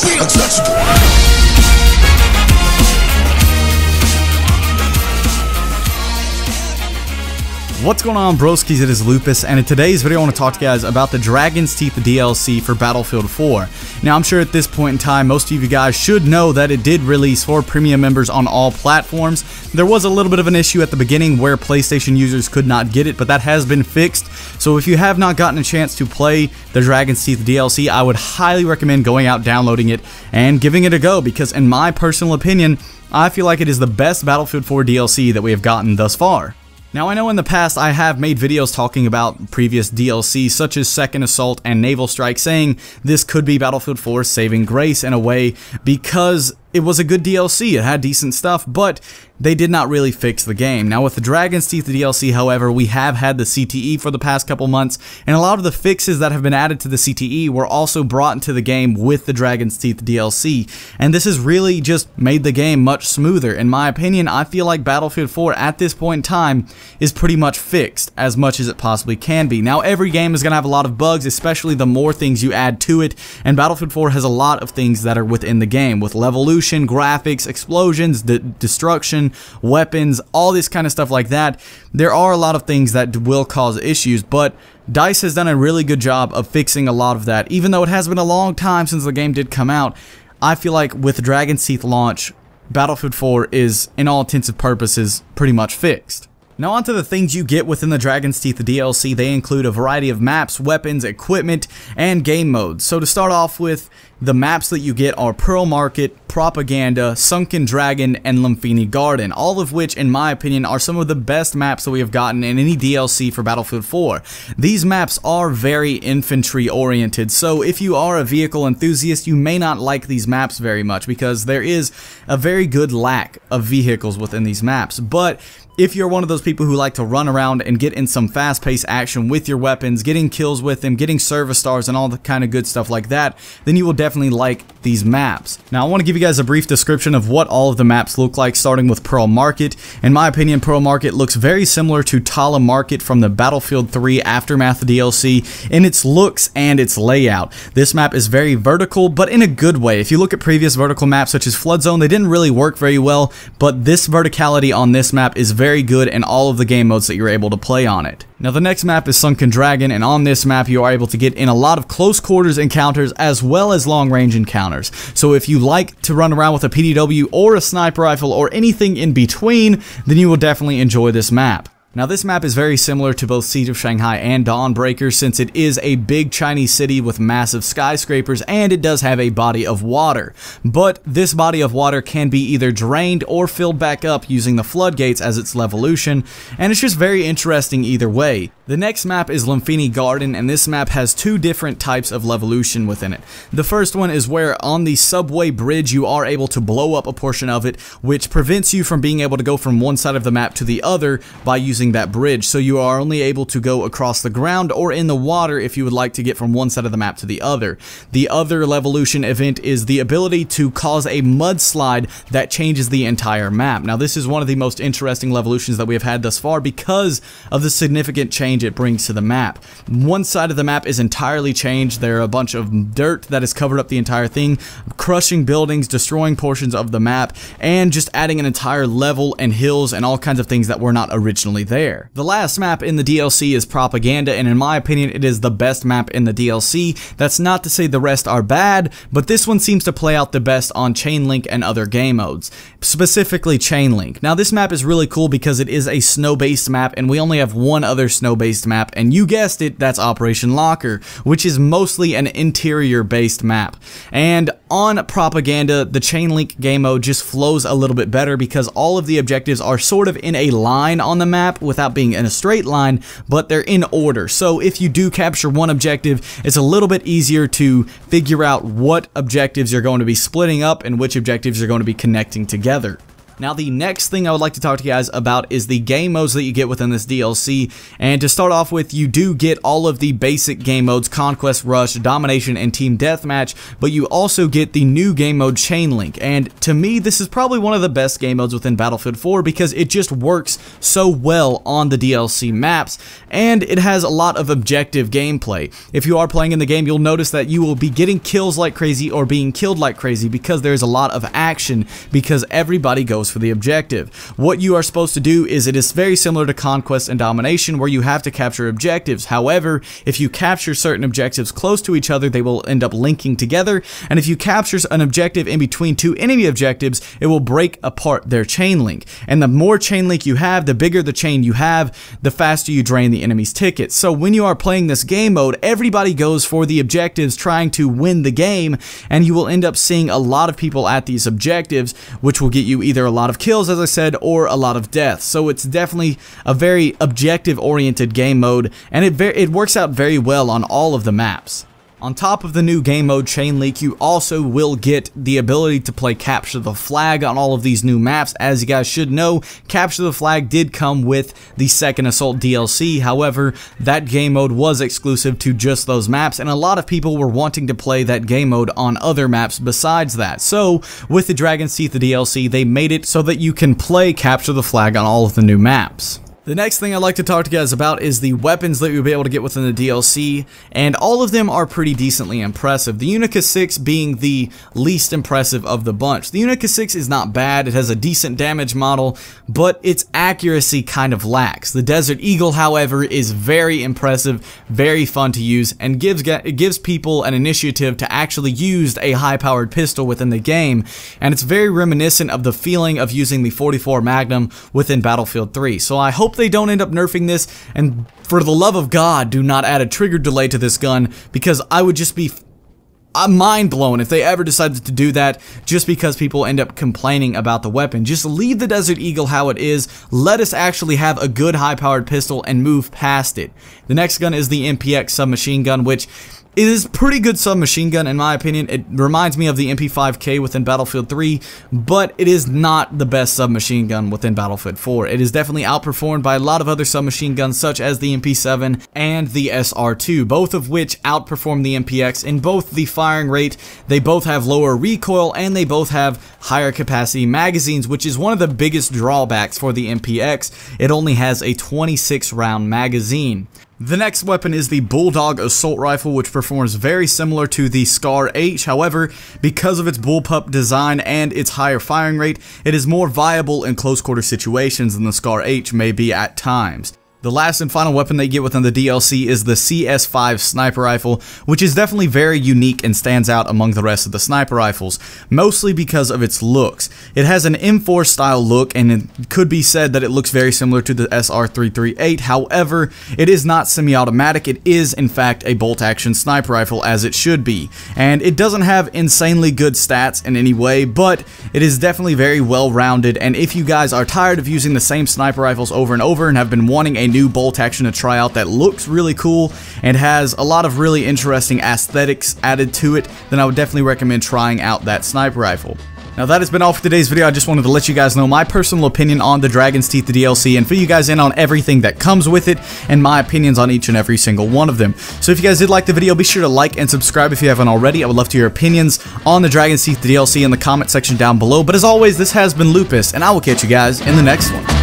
Untouchable. What's going on, broskies? It is Lupus, and in today's video I want to talk to you guys about the Dragon's Teeth DLC for Battlefield 4. Now, I'm sure at this point in time most of you guys should know that it did release for premium members on all platforms. There was a little bit of an issue at the beginning where PlayStation users could not get it, but that has been fixed. So if you have not gotten a chance to play the Dragon's Teeth DLC, I would highly recommend going out, downloading it, and giving it a go, because in my personal opinion, I feel like it is the best Battlefield 4 DLC that we have gotten thus far. Now, I know in the past I have made videos talking about previous DLC such as Second Assault and Naval Strike, saying this could be Battlefield 4's saving grace in a way because it was a good DLC, it had decent stuff, but they did not really fix the game. Now with the Dragon's Teeth DLC, however, we have had the CTE for the past couple months, and a lot of the fixes that have been added to the CTE were also brought into the game with the Dragon's Teeth DLC, and this has really just made the game much smoother. In my opinion, I feel like Battlefield 4 at this point in time is pretty much fixed as much as it possibly can be. Now every game is going to have a lot of bugs, especially the more things you add to it, and Battlefield 4 has a lot of things that are within the game, with Levolution, graphics, explosions, destruction, weapons, all this kind of stuff like that. There are a lot of things that will cause issues, but DICE has done a really good job of fixing a lot of that. Even though it has been a long time since the game did come out, I feel like with Dragon's Teeth launch, Battlefield 4 is, in all intents and purposes, pretty much fixed. Now onto the things you get within the Dragon's Teeth DLC. They include a variety of maps, weapons, equipment, and game modes. So to start off with, the maps that you get are Pearl Market, Propaganda, Sunken Dragon, and Limfini Garden, all of which, in my opinion, are some of the best maps that we have gotten in any DLC for Battlefield 4. These maps are very infantry-oriented, so if you are a vehicle enthusiast, you may not like these maps very much because there is a very good lack of vehicles within these maps. But if you're one of those people who like to run around and get in some fast-paced action with your weapons, getting kills with them, getting service stars, and all the kind of good stuff like that, then you will definitely like these maps. Now, I want to give you guys a brief description of what all of the maps look like, starting with Pearl Market. In my opinion, Pearl Market looks very similar to Tala Market from the Battlefield 3 Aftermath DLC in its looks and its layout. This map is very vertical, but in a good way. If you look at previous vertical maps such as Flood Zone, they didn't really work very well, but this verticality on this map is very good in all of the game modes that you're able to play on it. Now the next map is Sunken Dragon, and on this map you are able to get in a lot of close quarters encounters as well as long range encounters. So if you like to run around with a PDW or a sniper rifle or anything in between, then you will definitely enjoy this map. Now this map is very similar to both Siege of Shanghai and Dawnbreaker, since it is a big Chinese city with massive skyscrapers, and it does have a body of water. But this body of water can be either drained or filled back up using the floodgates as its Levolution, and it's just very interesting either way. The next map is Limfini Garden, and this map has two different types of Levolution within it. The first one is where on the subway bridge you are able to blow up a portion of it, which prevents you from being able to go from one side of the map to the other by using that bridge, so you are only able to go across the ground or in the water if you would like to get from one side of the map to the other. The other Levolution event is the ability to cause a mudslide that changes the entire map. Now this is one of the most interesting Levolutions that we have had thus far because of the significant change it brings to the map. One side of the map is entirely changed. There are a bunch of dirt that has covered up the entire thing, crushing buildings, destroying portions of the map, and just adding an entire level and hills and all kinds of things that were not originally there. The last map in the DLC is Propaganda, and in my opinion it is the best map in the DLC. That's not to say the rest are bad, but this one seems to play out the best on Chainlink and other game modes, specifically Chainlink. Now this map is really cool because it is a snow-based map, and we only have one other snow-based map, and you guessed it, that's Operation Locker, which is mostly an interior-based map. And on Propaganda, the Chainlink game mode just flows a little bit better because all of the objectives are sort of in a line on the map without being in a straight line, but they're in order. So if you do capture one objective, it's a little bit easier to figure out what objectives you're going to be splitting up and which objectives you're going to be connecting together. Now, the next thing I would like to talk to you guys about is the game modes that you get within this DLC. And to start off with, you do get all of the basic game modes, Conquest, Rush, Domination, and Team Deathmatch, but you also get the new game mode, Chain Link. And to me, this is probably one of the best game modes within Battlefield 4 because it just works so well on the DLC maps, and it has a lot of objective gameplay. If you are playing in the game, you'll notice that you will be getting kills like crazy or being killed like crazy because there's a lot of action because everybody goes for the objective. What you are supposed to do is it is very similar to Conquest and Domination where you have to capture objectives. However, if you capture certain objectives close to each other, they will end up linking together, and if you capture an objective in between two enemy objectives, it will break apart their chain link. And the more chain link you have, the bigger the chain you have, the faster you drain the enemy's tickets. So when you are playing this game mode, everybody goes for the objectives trying to win the game, and you will end up seeing a lot of people at these objectives, which will get you either a lot of kills, as I said, or a lot of deaths. So it's definitely a very objective-oriented game mode, and it works out very well on all of the maps. On top of the new game mode Chain Link, you also will get the ability to play Capture the Flag on all of these new maps. As you guys should know, Capture the Flag did come with the Second Assault DLC. However, that game mode was exclusive to just those maps, and a lot of people were wanting to play that game mode on other maps besides that. So, with the Dragon's Teeth DLC, they made it so that you can play Capture the Flag on all of the new maps. The next thing I'd like to talk to you guys about is the weapons that you'll be able to get within the DLC, and all of them are pretty decently impressive. The Unica 6 being the least impressive of the bunch. The Unica 6 is not bad, it has a decent damage model, but its accuracy kind of lacks. The Desert Eagle, however, is very impressive, very fun to use, and gives people an initiative to actually use a high-powered pistol within the game, and it's very reminiscent of the feeling of using the 44 Magnum within Battlefield 3. So I hope they don't end up nerfing this, and for the love of God, do not add a trigger delay to this gun, because I would just be mind blown if they ever decided to do that just because people end up complaining about the weapon. Just leave the Desert Eagle how it is, let us actually have a good high-powered pistol and move past it. The next gun is the MPX submachine gun, which it is a pretty good submachine gun in my opinion. It reminds me of the MP5K within Battlefield 3, but it is not the best submachine gun within Battlefield 4. It is definitely outperformed by a lot of other submachine guns such as the MP7 and the SR2, both of which outperform the MPX in both the firing rate, they both have lower recoil, and they both have higher capacity magazines, which is one of the biggest drawbacks for the MPX. It only has a 26 round magazine. The next weapon is the Bulldog assault rifle, which performs very similar to the Scar H. However, because of its bullpup design and its higher firing rate, it is more viable in close quarter situations than the Scar H may be at times. The last and final weapon they get within the DLC is the CS5 sniper rifle, which is definitely very unique and stands out among the rest of the sniper rifles, mostly because of its looks. It has an M4 style look, and it could be said that it looks very similar to the SR338. However, it is not semi-automatic. It is in fact a bolt action sniper rifle, as it should be, and it doesn't have insanely good stats in any way, but it is definitely very well rounded. And if you guys are tired of using the same sniper rifles over and over and have been wanting a new bolt action to try out that looks really cool and has a lot of really interesting aesthetics added to it, then I would definitely recommend trying out that sniper rifle. Now that has been all for today's video. I just wanted to let you guys know my personal opinion on the Dragon's Teeth the DLC and fill you guys in on everything that comes with it and my opinions on each and every single one of them. So if you guys did like the video, be sure to like and subscribe if you haven't already. I would love to hear your opinions on the Dragon's Teeth the DLC in the comment section down below. But as always, this has been Lupus, and I will catch you guys in the next one.